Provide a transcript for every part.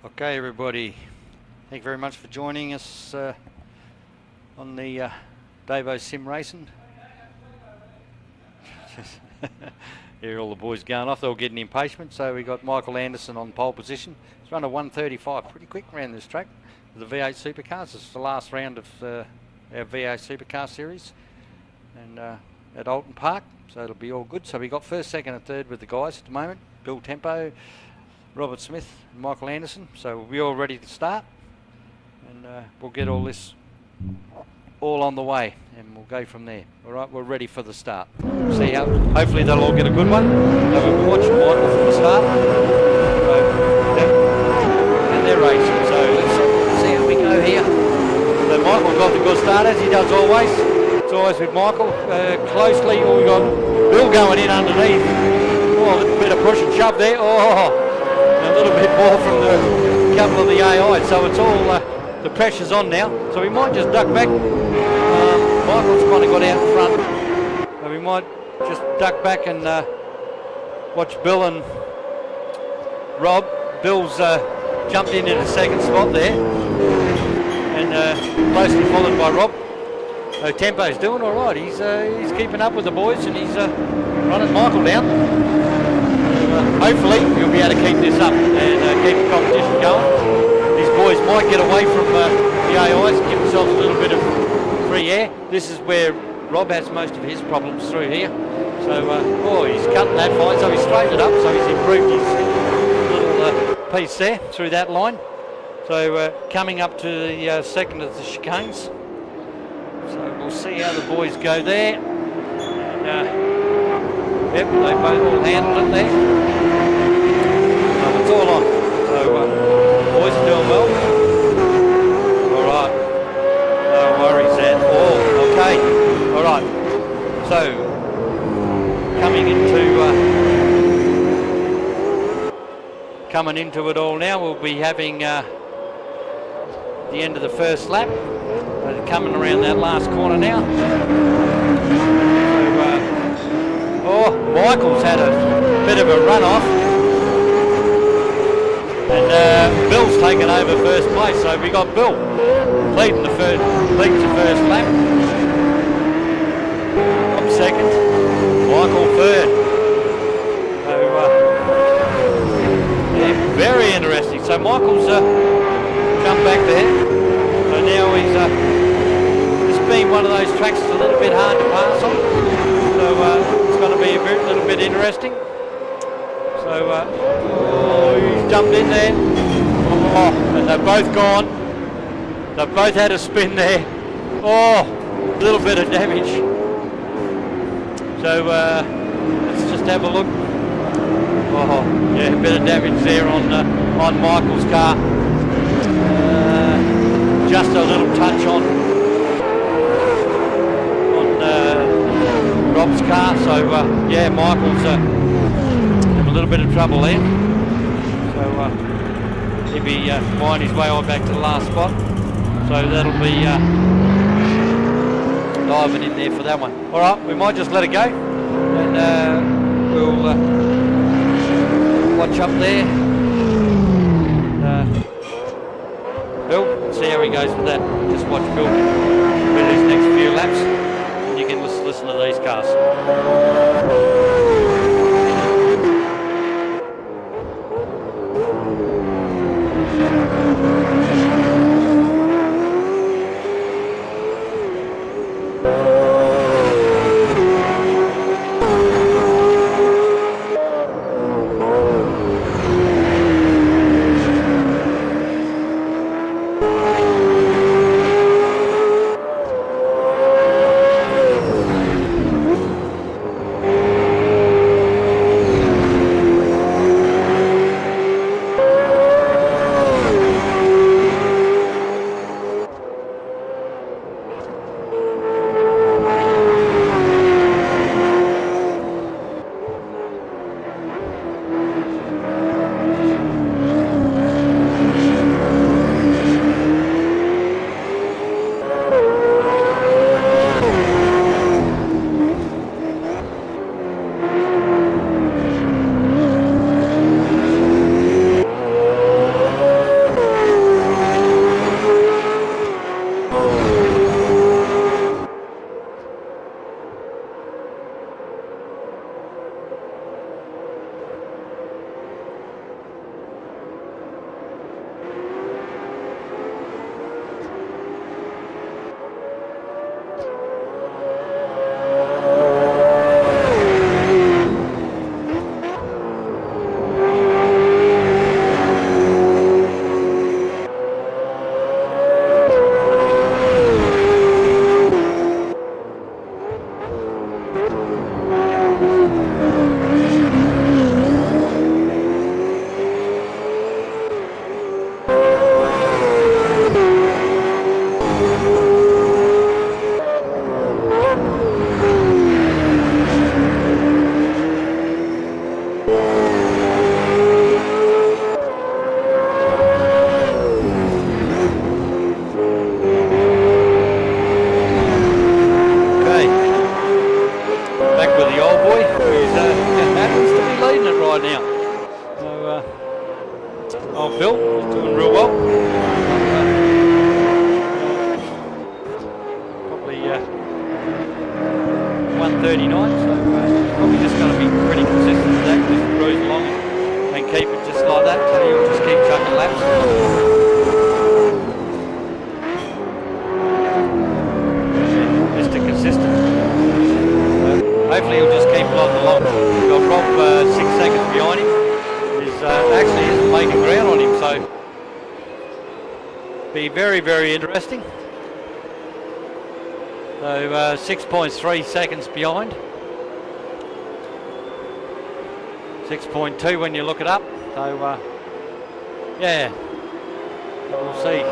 Okay, everybody, thank you very much for joining us on the Davo Sim Racing. Here all the boys going off, they're all getting impatient. So we got Michael Anderson on pole position. He's run a 1:35, pretty quick around this track. The V8 Supercars, this is the last round of our V8 Supercar series, and at Oulton Park, so it'll be all good. So we got first, second and third with the guys at the moment. Bill Tempo, Robert Smith and Michael Anderson. So we're all ready to start, and we'll get all this all on the way and we'll go from there. All right, we're ready for the start. See how, hopefully they'll all get a good one. So we'll be watching Michael from the start. And they're racing, so let's see how we go here. So Michael got the good start as he does always. It's always with Michael. Closely, we got Bill going in underneath. Oh, a little bit of push and shove there. Oh, a little bit more from the couple of the AI, so it's all the pressure's on now. So we might just duck back. Michael's kind of got out in front, so we might just duck back and watch Bill and Rob. Bill's jumped in a second spot there, and closely followed by Rob. So Tempo's doing all right. He's keeping up with the boys, and he's running Michael down. Hopefully you'll be able to keep this up and keep the competition going. These boys might get away from the AIs and give themselves a little bit of free air. This is where Rob has most of his problems through here. So he's cutting that fine, so he's straightened it up, so he's improved his little piece there through that line. So coming up to the second of the chicanes. So we'll see how the boys go there. And, yep, they both all handled it there. It's all on. So boys are doing well. All right. No worries then. Oh, okay. All right. So coming into it all now, we'll be having the end of the first lap. Coming around that last corner now. Michael's had a bit of a run off, and Bill's taken over first place. So we got Bill leading the first lap. Up second, Michael third. So yeah, very interesting. So Michael's come back there. So now he's it's been one of those tracks that's a little bit hard to pass on. So it's going to be a little bit interesting. So he's jumped in there. Oh, and they've both gone. They've both had a spin there. Oh, a little bit of damage. So let's just have a look. Oh, yeah, a bit of damage there on Michael's car. Just a little touch on Rob's car, so yeah, Michael's having a little bit of trouble there. So he'll be finding his way on back to the last spot. So that'll be diving in there for that one. All right, we might just let it go, and we'll watch up there. Bill, see how he goes with that. Just watch Bill with his next few laps, and you can listen to these cars. Be very, very interesting. So 6.3 seconds behind. 6.2 when you look it up. So yeah, we'll see.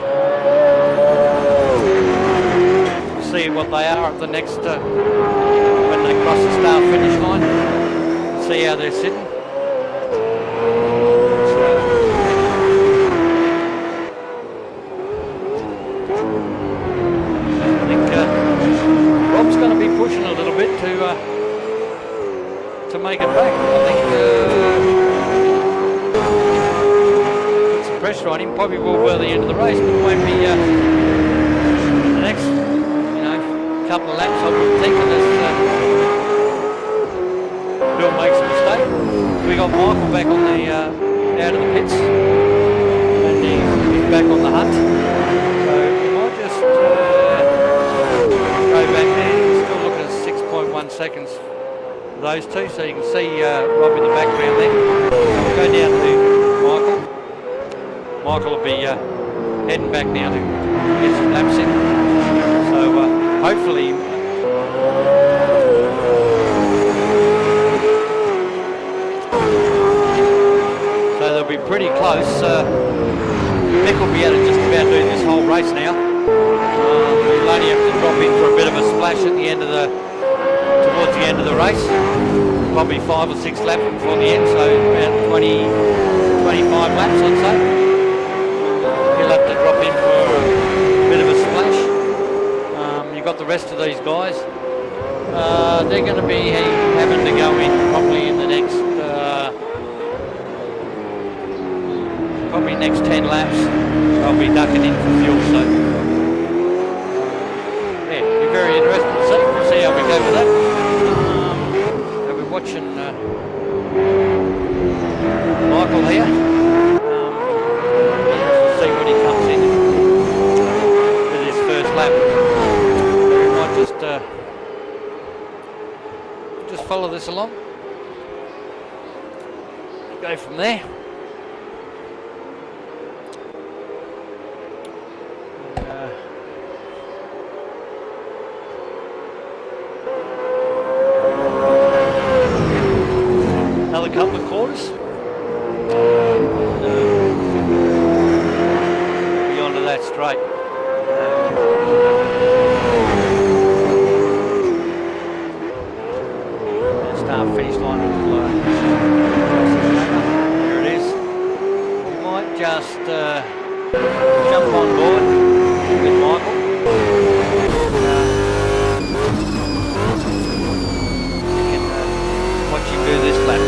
We'll see what they are at the next when they cross the start finish line. See how they're sitting. Rob's going to be pushing a little bit to make it back. I think put some pressure on him. Probably will by the end of the race, but it won't be the next, couple of laps. I would think, unless Bill makes a mistake. We got Michael back on the out of the pits, and he's back on the hunt. So we might just go back there. Still looking at 6.1 seconds for those two, so you can see Rob in the background there. We'll go down to Michael. Michael will be heading back now to get some laps in. So hopefully they'll be pretty close. Mick will be able to just about do this whole race now. We'll only have to drop in for a bit of a splash at the end of towards the end of the race. Probably 5 or 6 laps before the end, so about 20, 25 laps I'd say. He'll have to drop in for a bit of a splash. You've got the rest of these guys. They're going to be having to go in probably in the next next 10 laps. I'll be ducking in for fuel, so yeah, it'll be very interesting to see. We'll see how we go with that. So we're watching Michael here. We'll see when he comes in with his first lap. We might just follow this along. Go from there. Another couple of quarters. Beyond to that straight. Start finish line. There it is. We might just jump on board with Michael. You can watch him do this lap.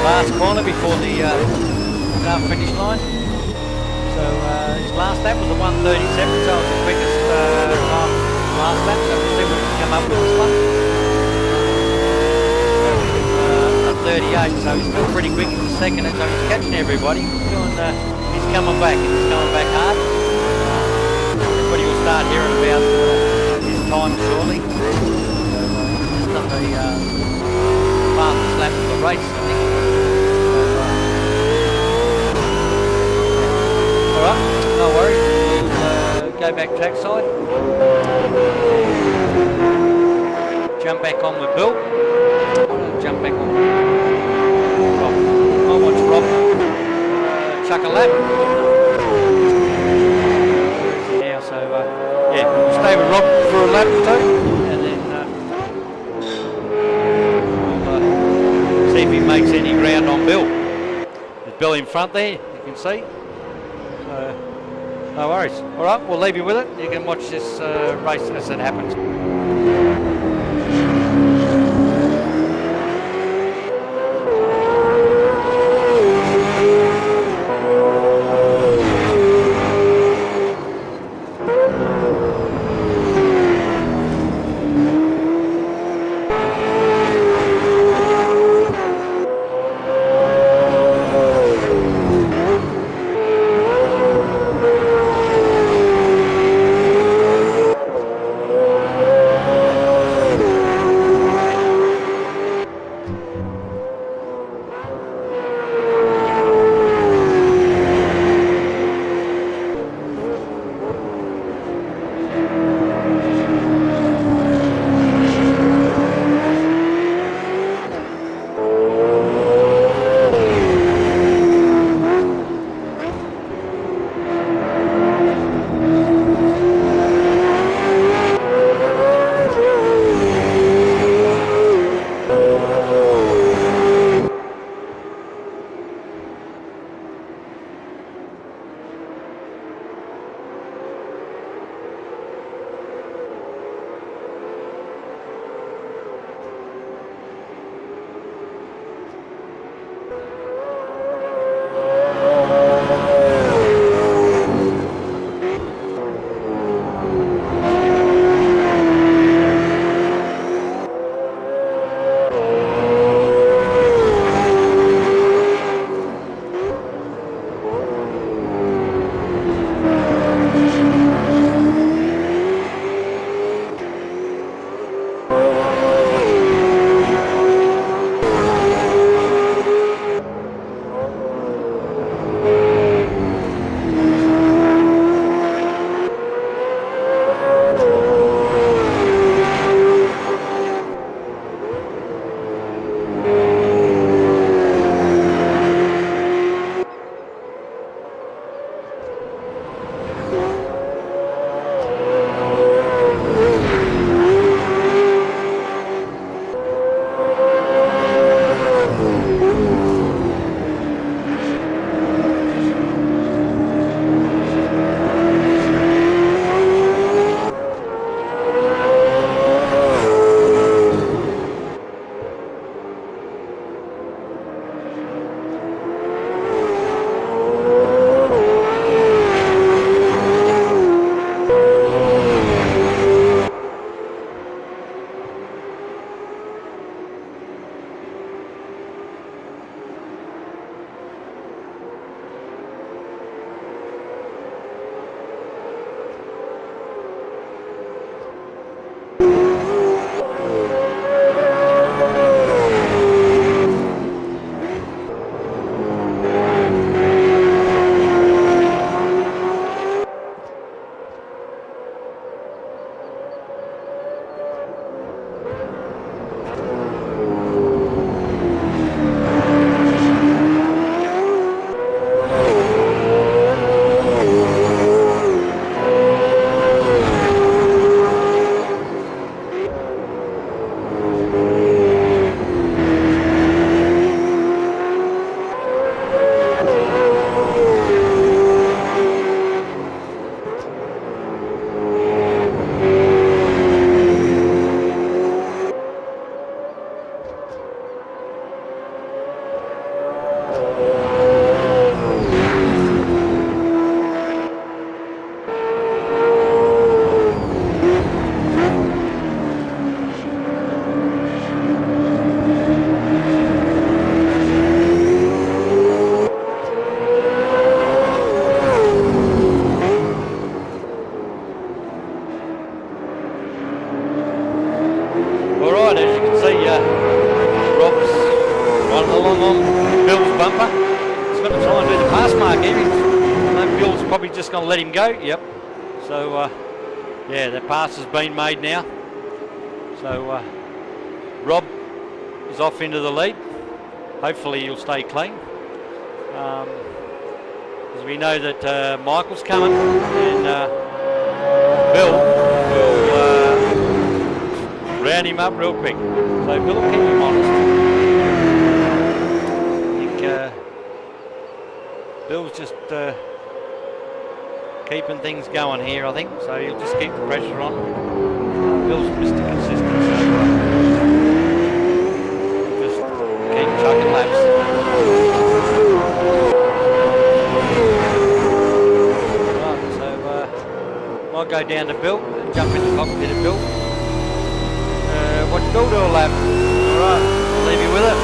Last corner before the start finish line. So his last lap was a 1:37, so it was the quickest time last lap. So we'll see what we can come up with this one. A 38, so he's still pretty quick in the second, and so he's catching everybody. He's coming back, and he's coming back hard. Everybody will start hearing about his time shortly. So he's done the fastest lap of the race, I think. back trackside. Jump back on with Bill. Jump back on. Rob. I'll watch Rob chuck a lap. Now, so yeah, we'll stay with Rob for a lap or two, and then we'll see if he makes any ground on Bill. There's Bill in front there, you can see. So, no worries. All right, we'll leave you with it. You can watch this race as it happens. Bill's probably just going to let him go. Yep. So yeah, the pass has been made now. So Rob is off into the lead. Hopefully he'll stay clean. As we know that Michael's coming, and Bill will round him up real quick. So Bill will keep him honest. I think Bill's just keeping things going here, I think. So he'll just keep the pressure on. Bill's Mr. Consistent, so just keep chucking laps. Right, so might go down to Bill and jump in the cockpit of Bill. Watch Bill do a lap. Alright, I'll leave you with it.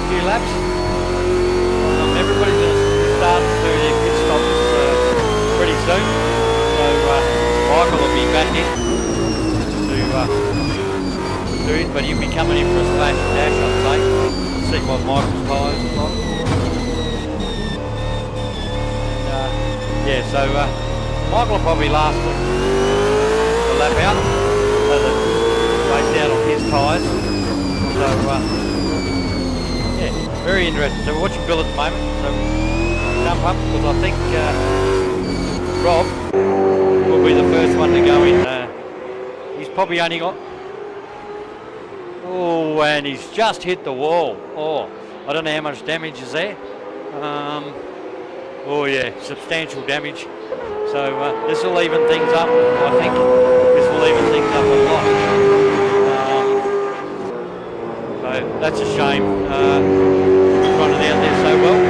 few laps. Everybody's going to start to do their pit stops pretty soon. So Michael will be back in to do it, but he'll be coming in for a splash and dash, I'd say. See what Michael's tyres are like. Yeah, so Michael will probably last the lap out, so the race out on his tyres. So yeah, very interesting. So we're watching Bill at the moment. So jump up because I think Rob will be the first one to go in. He's probably only got. Oh, and he's just hit the wall. Oh, I don't know how much damage is there. Oh yeah, substantial damage. So this will even things up. I think this will even things up a lot. So that's a shame. Running out there so well,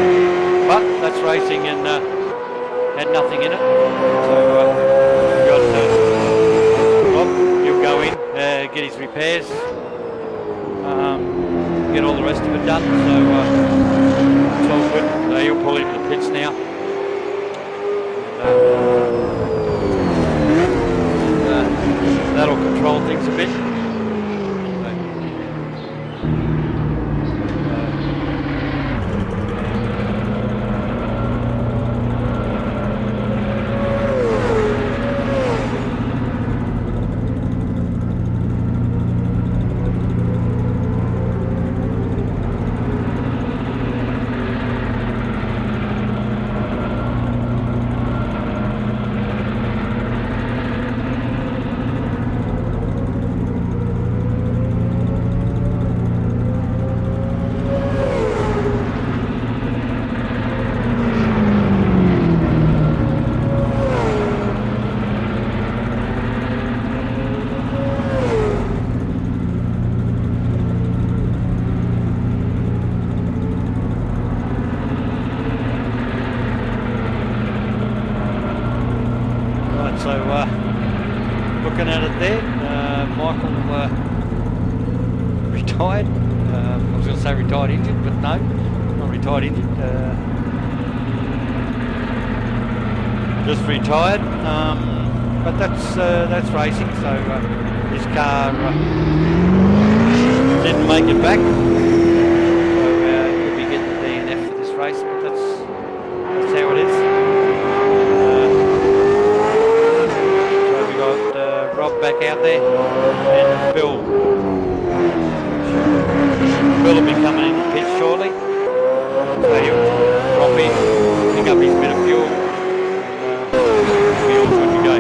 but that's racing and had nothing in it. So got Rob. He'll go in, get his repairs, get all the rest of it done. So it's all good. So he'll pull into the pits now. That'll control things a bit. So looking at it there, Michael retired. I was going to say retired injured, but no, not retired injured. Just retired. But that's racing. So his car didn't make it back. So he'll be getting the DNF for this race. But that's how it is. Rob back out there, and Bill will be coming in the pit shortly, so he'll drop in, pick up his bit of fuel, and be all good to go.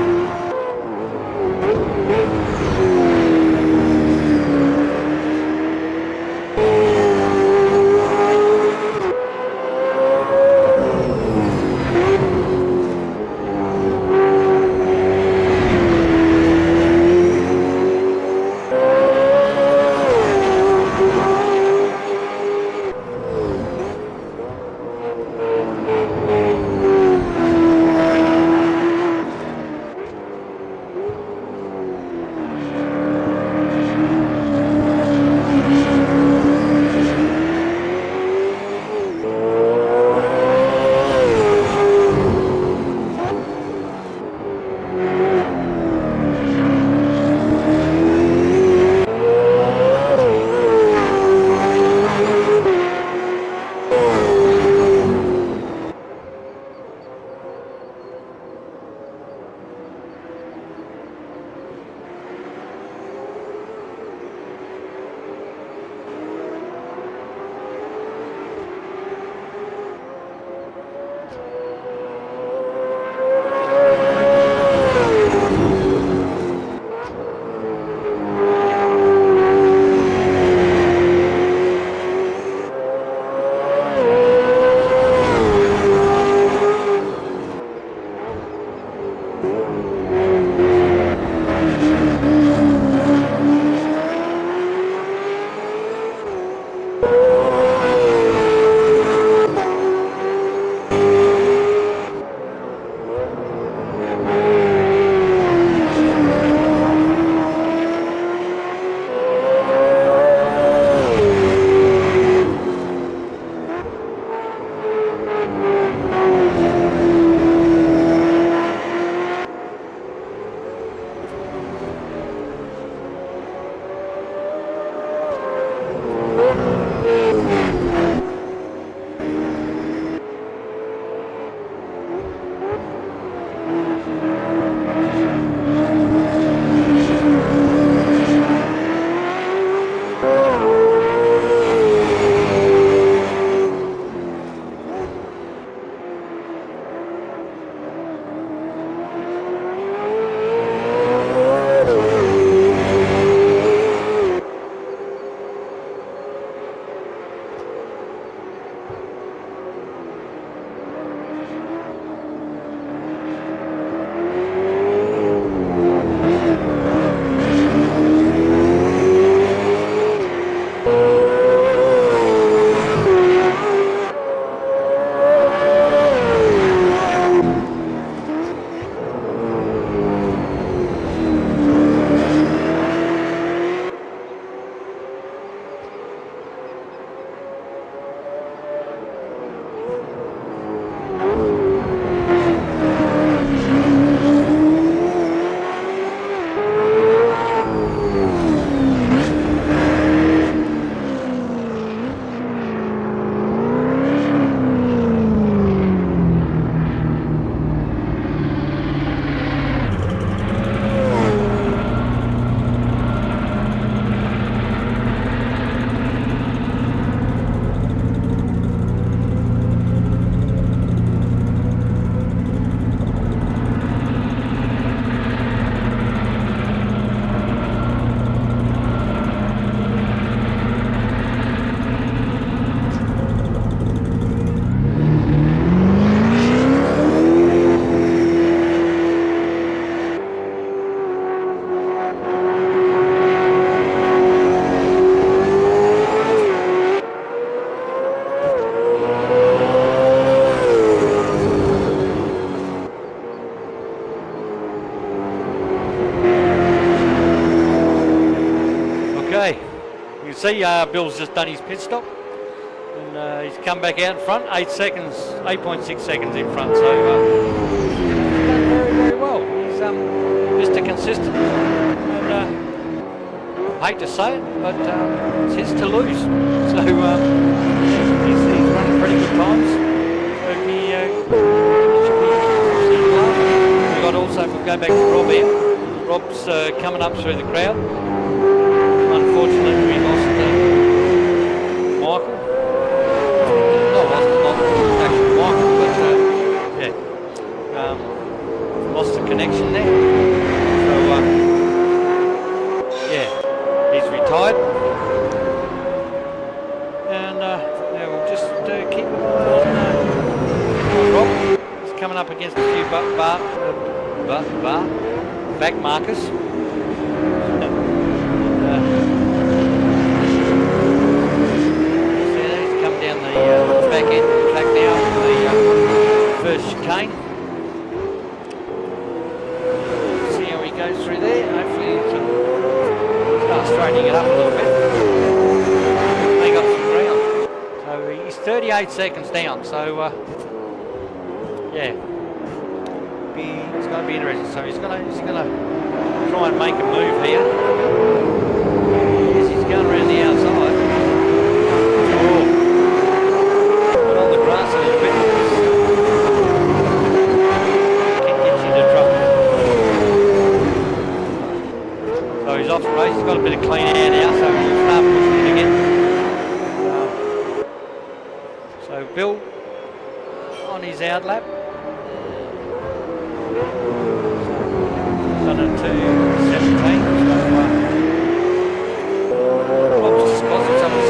see Bill's just done his pit stop, and he's come back out in front, 8.6 seconds in front. So he's done very, very well. He's Mr. Consistent, and I hate to say it, but it's his to lose. So he's running pretty good times. So he should be laughing. We've got also, we'll go back to Rob here. Rob's coming up through the crowd. Unfortunately, we lost Michael. Not actually Michael, but yeah, lost the connection there. So yeah, he's retired, and yeah, we'll just keep an eye on Rob. He's coming up against a few back markers. Back end of the track now for the first chicane. See how he goes through there. Hopefully he can start straightening it up a little bit. They got some ground. So he's 38 seconds down. So yeah, it's going to be interesting. So he's going to try and make a move here. Yes, he's going around the outside. Grass a little bit. Can get you into trouble. So he's off the race. He's got a bit of clean air now, so we'll start pushing it again. So Bill on his out lap. Done a 2:17. Bob's just causing some of the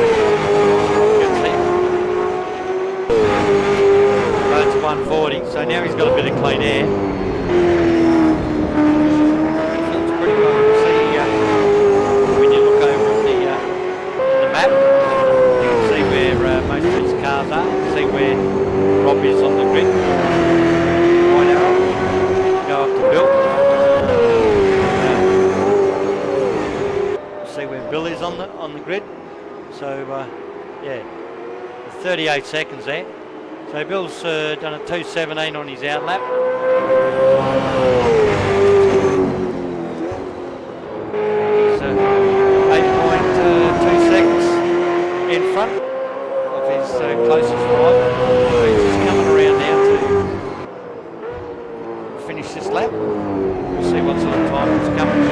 140, so now he's got a bit of clean air. Feels pretty well. You see when you look over the map, you can see where most of these cars are. You can see where Rob is on the grid. White arrow. Go up to Bill. See where Bill is on the grid. So yeah, 38 seconds there. So Bill's done a 2:17 on his out lap. He's 8.2 seconds in front of his closest rival. So he's just coming around now to finish this lap. We'll see what sort of time it's coming.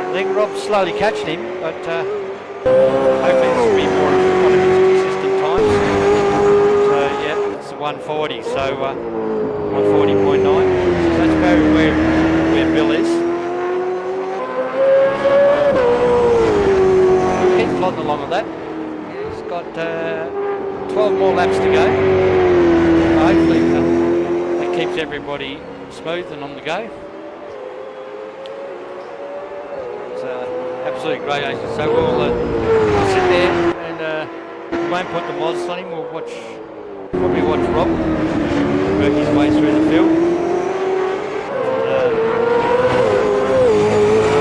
I think Rob's slowly catching him, but hopefully this will be more of one of his consistent times. 140, so 140.9. So that's about where Bill is. Keep plodding along with that. He's got 12 more laps to go. Hopefully that keeps everybody smooth and on the go. It's absolutely great action. So we'll sit there and we won't put the mods on him. We'll probably watch Rob work his way through the field. I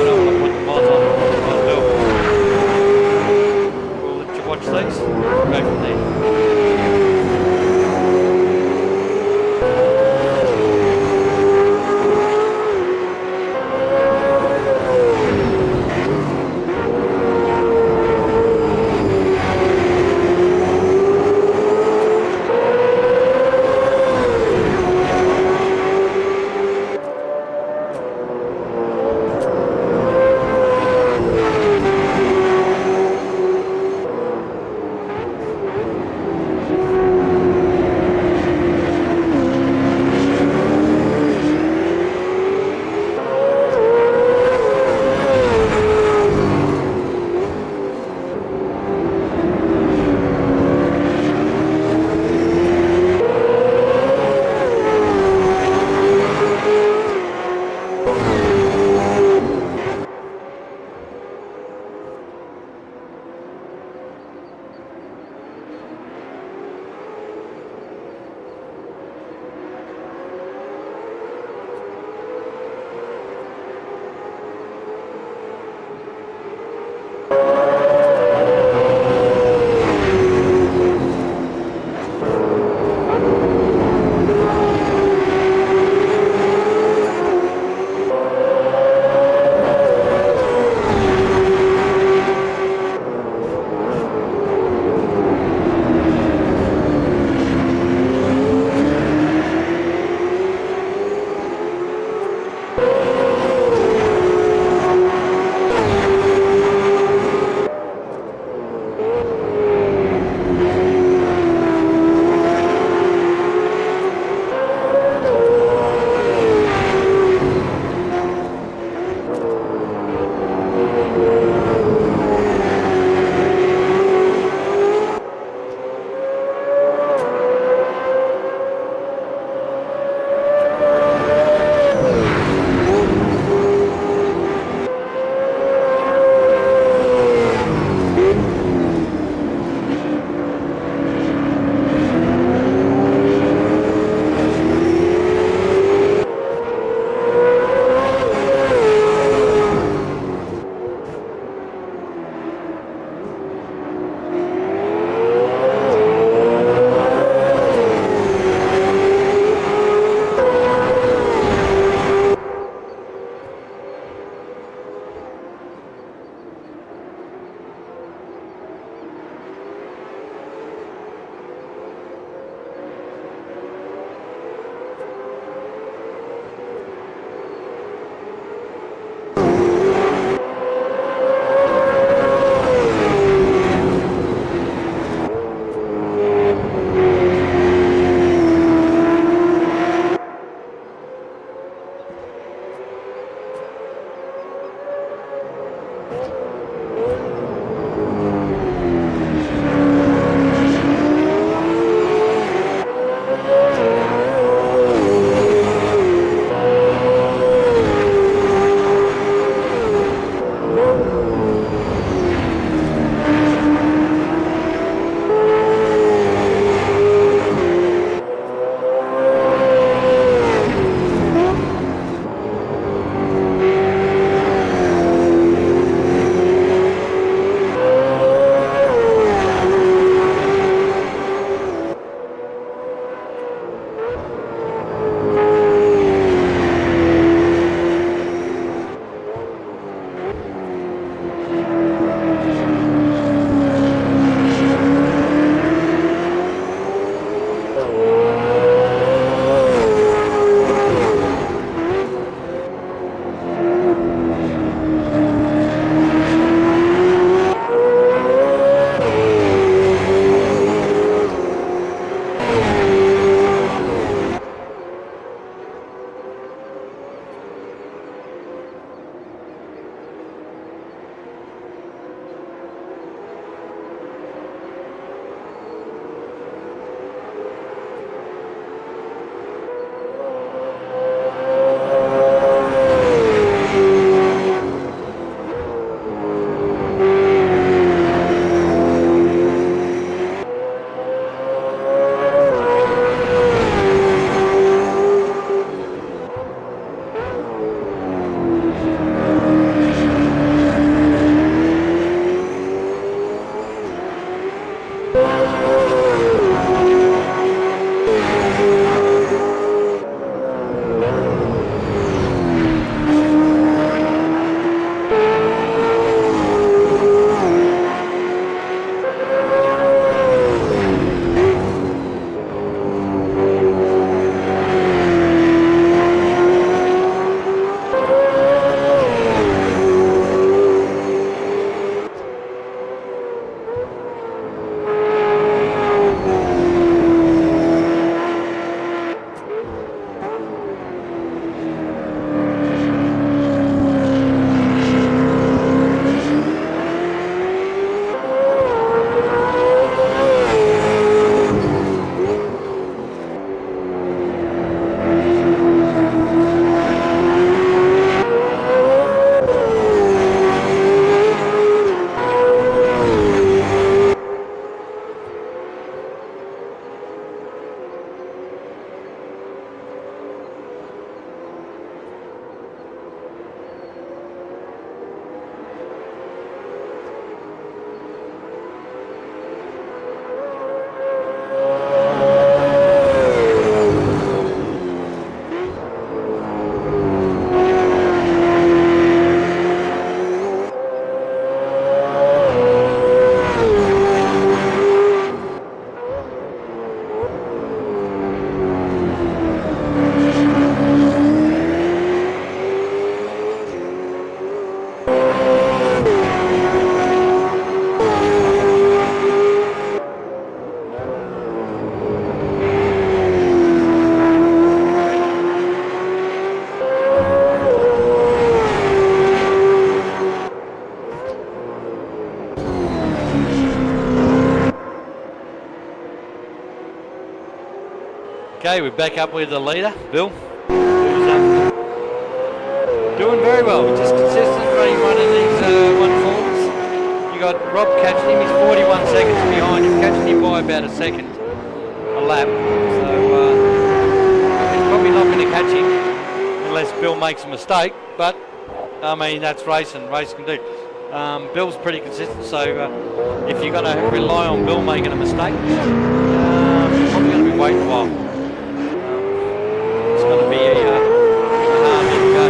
don't want to put the mods on Bill. We'll let you watch these. We'll go from there. Okay, we're back up with the leader, Bill, who's doing very well. Just consistent running one of these 140s. You got Rob catching him. He's 41 seconds behind him, catching him by about a second a lap. So he's probably not going to catch him unless Bill makes a mistake. But I mean, that's racing. Race can do. Bill's pretty consistent. So if you're going to rely on Bill making a mistake, you're probably going to be waiting a while. It's going to be a hard bit to go.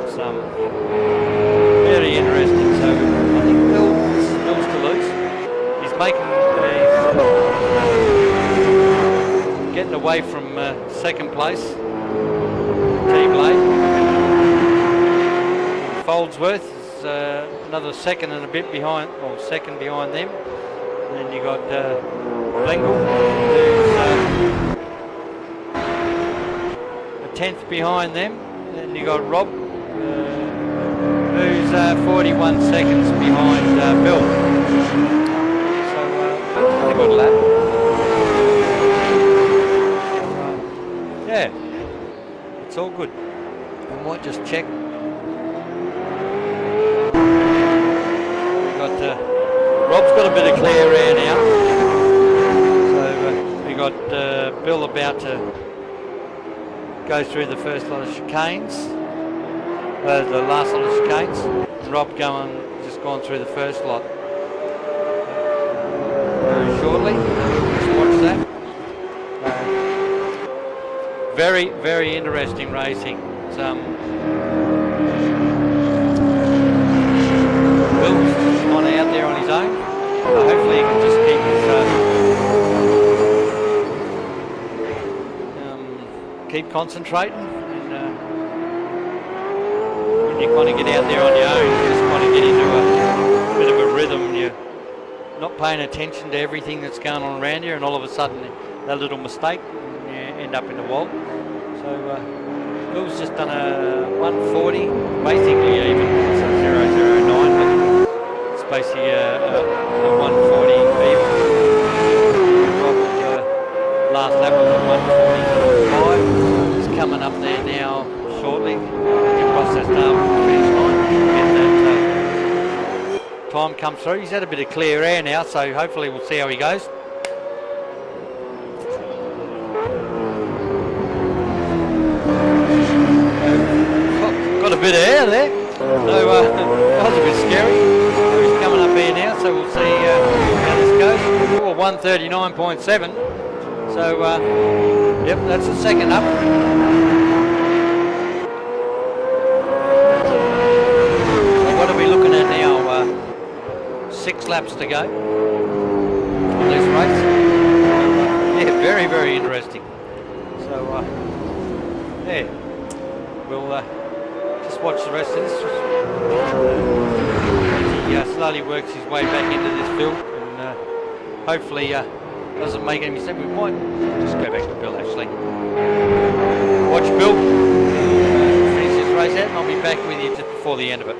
It's very interesting. So I think Bill's to lose. He's getting away from second place. T-Blade. Foldsworth is another second and a bit behind, or second behind them. And then you got Blengle, who's a 10th behind them. Then you got Rob, who's 41 seconds behind Bill. So that's a pretty good lap. So, yeah, it's all good. I might just check. We got. Rob's got a bit of clear air now, so we got Bill about to go through the first lot of chicanes, the last lot of chicanes, and Rob just gone through the first lot very shortly. Just watch that. Very, very interesting racing. It's, Bill's kind of out there on his own. Hopefully he can just keep concentrating. And when you kind of get out there on your own, you just kind of get into a bit of a rhythm. You're not paying attention to everything that's going on around you, and all of a sudden that little mistake, and you end up in the wall. So Bill's just done a 140, basically even, so 009, but it's basically a 140 even. Last lap was a 145. It's coming up there now shortly. Across that finish line. Get that time come through. He's had a bit of clear air now, so hopefully we'll see how he goes. Got a bit of air there, so that was a bit scary. So he's coming up here now, so we'll see how this goes. Oh, 139.7. So, yep, that's the second up. So what are we looking at now? 6 laps to go on this race. Yeah, very, very interesting. So, yeah, we'll just watch the rest of this. He slowly works his way back into this field, and hopefully doesn't make any mistake. We might just go back to Bill actually. Watch Bill finish this race out, and I'll be back with you just before the end of it.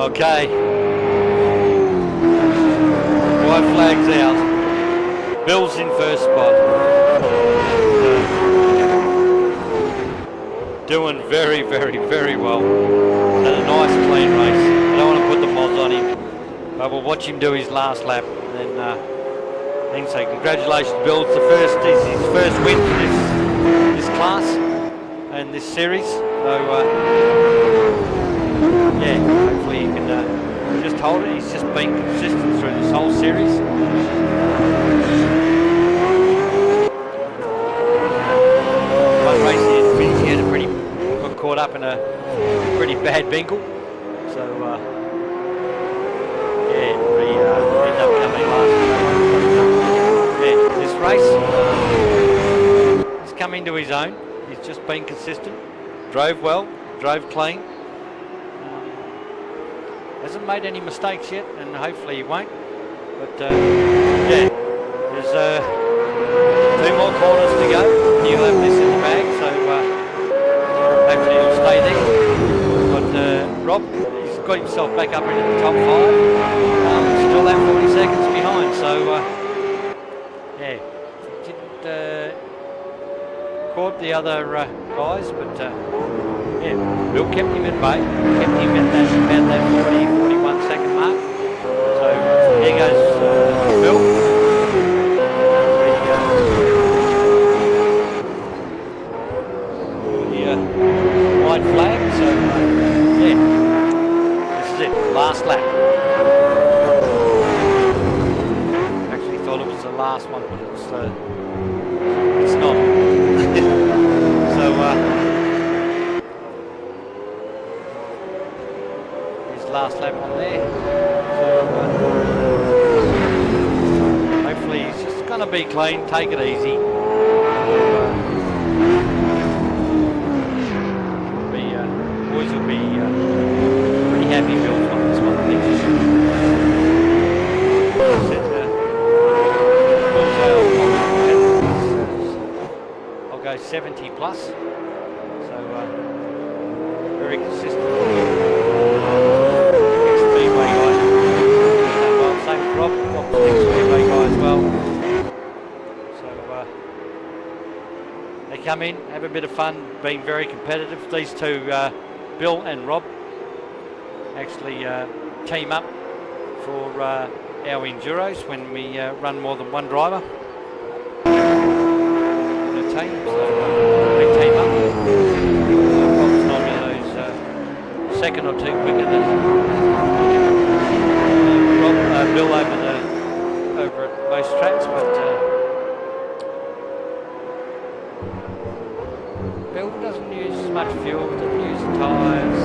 Okay. White flag's out. Bill's in first spot. Doing very, very, very well. Had a nice clean race. I don't want to put the mods on him, but we'll watch him do his last lap and then say congratulations, Bill. It's his first win for this class and this series. So yeah, hopefully he can just hold it. He's just been consistent through this whole series. One race he didn't finish, he had got caught up in a pretty bad bingle. So yeah, we ended up coming last. Yeah, this race, he's come into his own. He's just been consistent. Drove well, drove clean. Hasn't made any mistakes yet, and hopefully he won't. But yeah, there's 2 more corners to go. He'll have this in the bag, so hopefully he'll stay there. But Rob, he's got himself back up into the top 5. Still that 40 seconds behind, so yeah, didn't caught the other guys, but yeah, Bill kept him at bay, kept him at about that 40-41 second mark. So here goes Bill. The white flag, so yeah, this is it, last lap. Actually thought it was the last one, but it's not. So last lap on there. So hopefully he's just going to be clean, take it easy. Boys will be pretty happy Bill's on this one, I think. I'll go 70 plus. So very consistent. Rob Speedway guy as well. So they come in, have a bit of fun, being very competitive. These two, Bill and Rob, actually team up for our enduros when we run more than one driver in a team. So we team up. Rob's normally those second or two quicker than Bill over at most tracks, but Bill doesn't use as much fuel, doesn't use the tyres,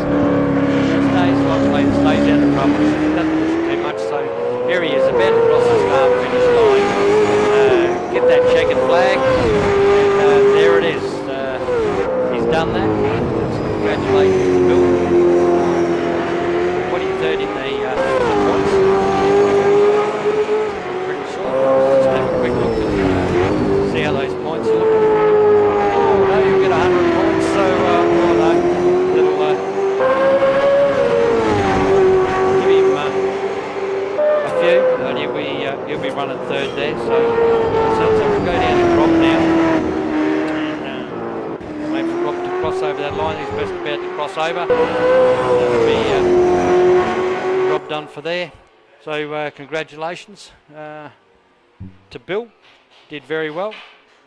stays out of trouble, doesn't push too much. So here he is, about to cross the start finish line, get that checkered flag, and there it is. He's done that. Congratulations to Bill. 23rd in the points. See how those points look. Oh no, you'll get 100 points, so oh no, little give him a few, but he'll be running 3rd there, so we'll go down to Rob now and wait for Rob to cross over that line. He's just about to cross over. That'll be Rob done for there. So congratulations to Bill. Did very well.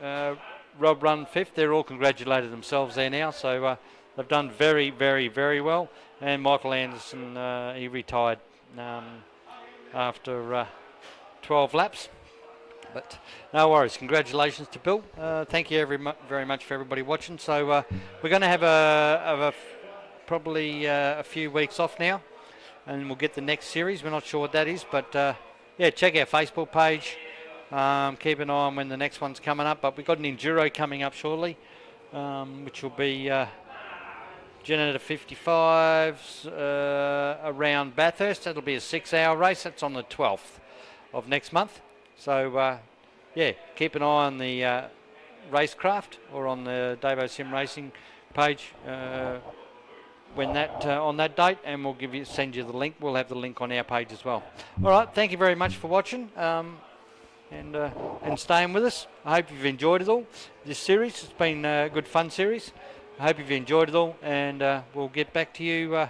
Rob run 5th. They're all congratulated themselves there now. So they've done very, very, very well. And Michael Anderson, he retired after 12 laps. But no worries. Congratulations to Bill. Thank you very much for everybody watching. So we're going to have probably a few weeks off now, and we'll get the next series. We're not sure what that is, but yeah, check our Facebook page. Keep an eye on when the next one's coming up. But we've got an enduro coming up shortly, which will be Generator 55s around Bathurst. It'll be a 6-hour race. That's on the 12th of next month. So yeah, keep an eye on the racecraft or on the Davo Sim Racing page when that on that date, and we'll send you the link. We'll have the link on our page as well. All right, thank you very much for watching and staying with us. I hope you've enjoyed it all. This series, it's been a good fun series. I hope you've enjoyed it all, and we'll get back to you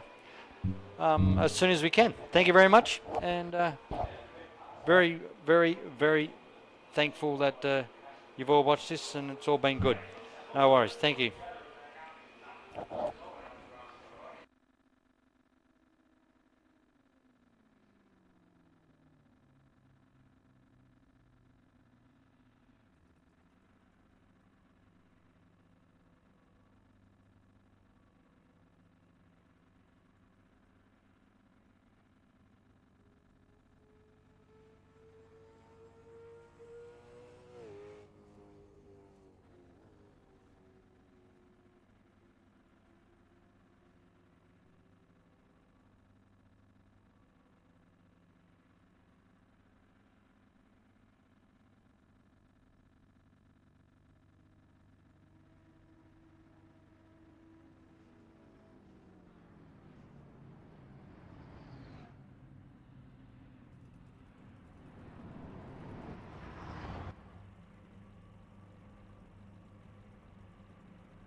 as soon as we can. Thank you very much, and very, very, very thankful that you've all watched this, and it's all been good. No worries. Thank you.